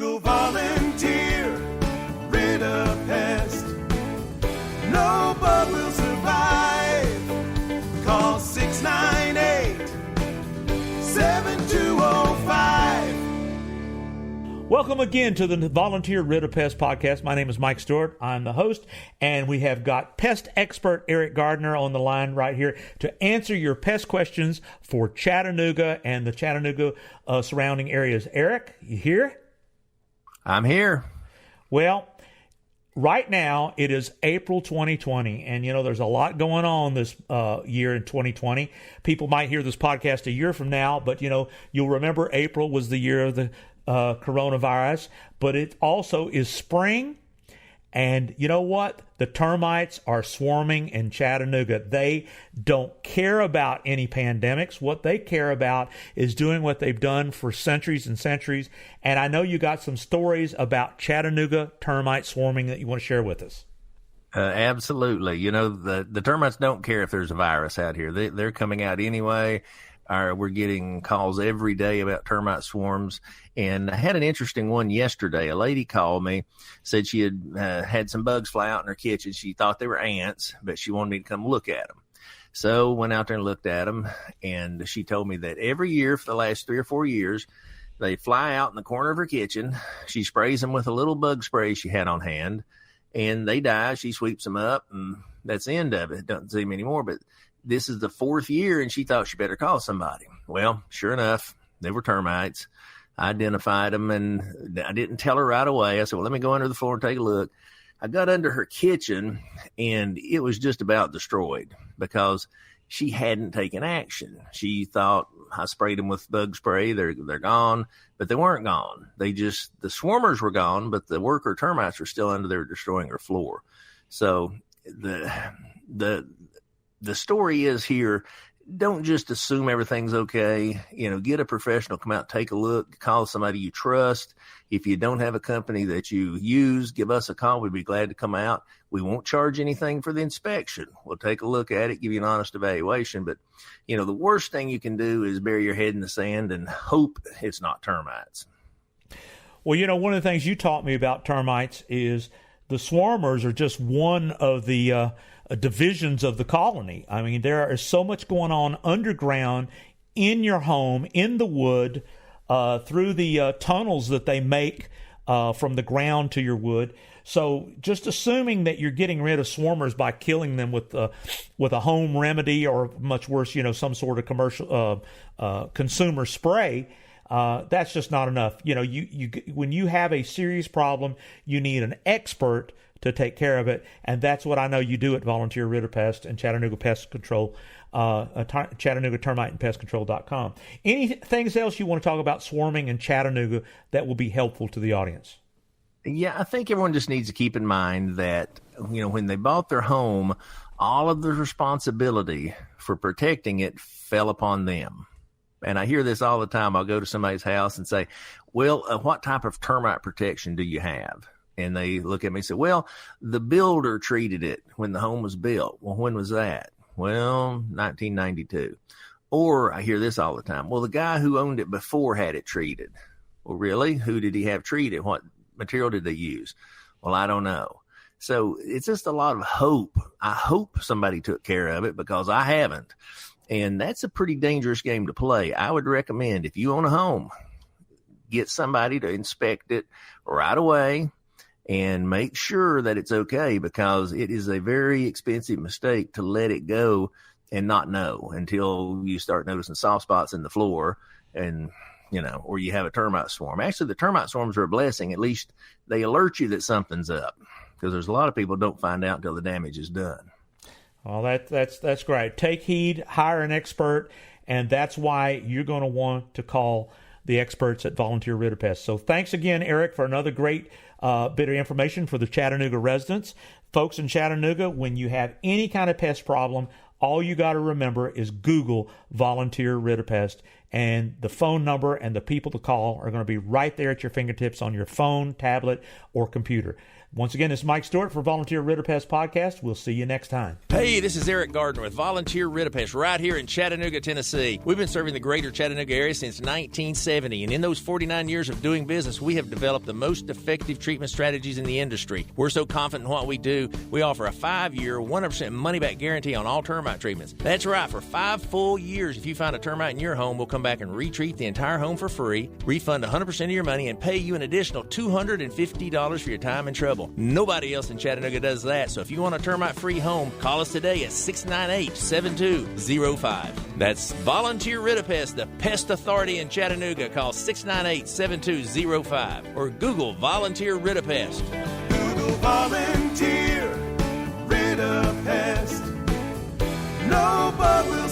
Google Volunteer Rid A Pest. No bug will survive. Call 698-7205. Welcome again to the Volunteer Rid A Pest podcast. My name is Mike Stewart. I'm the host, and we have got pest expert Erik Gardner on the line right here to answer your pest questions for Chattanooga and the Chattanooga surrounding areas. Erik, you here? I'm here. Well, right now it is April 2020, and there's a lot going on this year in 2020. People might hear this podcast a year from now, but you'll remember April was the year of the coronavirus, but it also is spring. And you know what? The termites are swarming in Chattanooga. They don't care about any pandemics. What they care about is doing what they've done for centuries and centuries. And I know you got some stories about Chattanooga termite swarming that you want to share with us. Absolutely. The termites don't care if there's a virus out here. They're coming out anyway. We're getting calls every day about termite swarms. And I had an interesting one yesterday. A lady called me, said she had had some bugs fly out in her kitchen. She thought they were ants, but she wanted me to come look at them. So went out there and looked at them. And she told me that every year for the last 3 or 4 years, they fly out in the corner of her kitchen. She sprays them with a little bug spray she had on hand, and they die. She sweeps them up, and that's the end of it. Doesn't see them anymore. But this is the 4th year, and she thought she better call somebody. Well, sure enough, they were termites. I identified them, and I didn't tell her right away. I said, well, let me go under the floor and take a look. I got under her kitchen, and it was just about destroyed because she hadn't taken action. She thought I sprayed them with bug spray. They're gone, but they weren't gone. The swarmers were gone, but the worker termites were still under there destroying her floor. So the story is here, don't just assume everything's okay. Get a professional, come out, take a look, call somebody you trust. If you don't have a company that you use, give us a call. We'd be glad to come out. We won't charge anything for the inspection. We'll take a look at it, give you an honest evaluation. But, the worst thing you can do is bury your head in the sand and hope it's not termites. Well, one of the things you taught me about termites is the swarmers are just one of the divisions of the colony. I mean, there is so much going on underground in your home, in the wood, through the tunnels that they make from the ground to your wood. So just assuming that you're getting rid of swarmers by killing them with a home remedy, or much worse, some sort of commercial consumer spray, that's just not enough. When you have a serious problem, you need an expert to take care of it, and that's what I know you do at Volunteer Rid A Pest and Chattanooga Pest Control, Chattanooga Termite and Pest Control.com. Anything else you want to talk about swarming in Chattanooga that will be helpful to the audience? Yeah, I think everyone just needs to keep in mind that, when they bought their home, all of the responsibility for protecting it fell upon them. And I hear this all the time. I'll go to somebody's house and say, well, what type of termite protection do you have? And they look at me and say, well, the builder treated it when the home was built. Well, when was that? Well, 1992. Or I hear this all the time. Well, the guy who owned it before had it treated. Well, really? Who did he have treated? What material did they use? Well, I don't know. So it's just a lot of hope. I hope somebody took care of it, because I haven't. And that's a pretty dangerous game to play. I would recommend, if you own a home, get somebody to inspect it right away and make sure that it's okay, because it is a very expensive mistake to let it go and not know until you start noticing soft spots in the floor and, or you have a termite swarm. Actually, the termite swarms are a blessing. At least they alert you that something's up, because there's a lot of people don't find out until the damage is done. Well, that's great. Take heed, hire an expert, and that's why you're going to want to call the experts at Volunteer Rid A Pest. So thanks again, Erik, for another great bit of information for the Chattanooga residents. Folks in Chattanooga, when you have any kind of pest problem, all you got to remember is Google Volunteer Rid A Pest, and the phone number and the people to call are going to be right there at your fingertips on your phone, tablet, or computer. Once again, it's Mike Stewart for Volunteer Rid A Pest podcast. We'll see you next time. Hey, this is Erik Gardner with Volunteer Rid A Pest right here in Chattanooga, Tennessee. We've been serving the greater Chattanooga area since 1970, and in those 49 years of doing business, we have developed the most effective treatment strategies in the industry. We're so confident in what we do, we offer a 5-year, 100% money-back guarantee on all termite treatments. That's right, for 5 full years, if you find a termite in your home, we'll come back and retreat the entire home for free, refund 100% of your money, and pay you an additional $250 for your time and trouble. Nobody else in Chattanooga does that, so if you want a termite-free home, call us today at 698-7205. That's Volunteer Rid A Pest, the pest authority in Chattanooga. Call 698-7205 or Google Volunteer Rid A Pest. Google Volunteer Rid A Pest. No bug will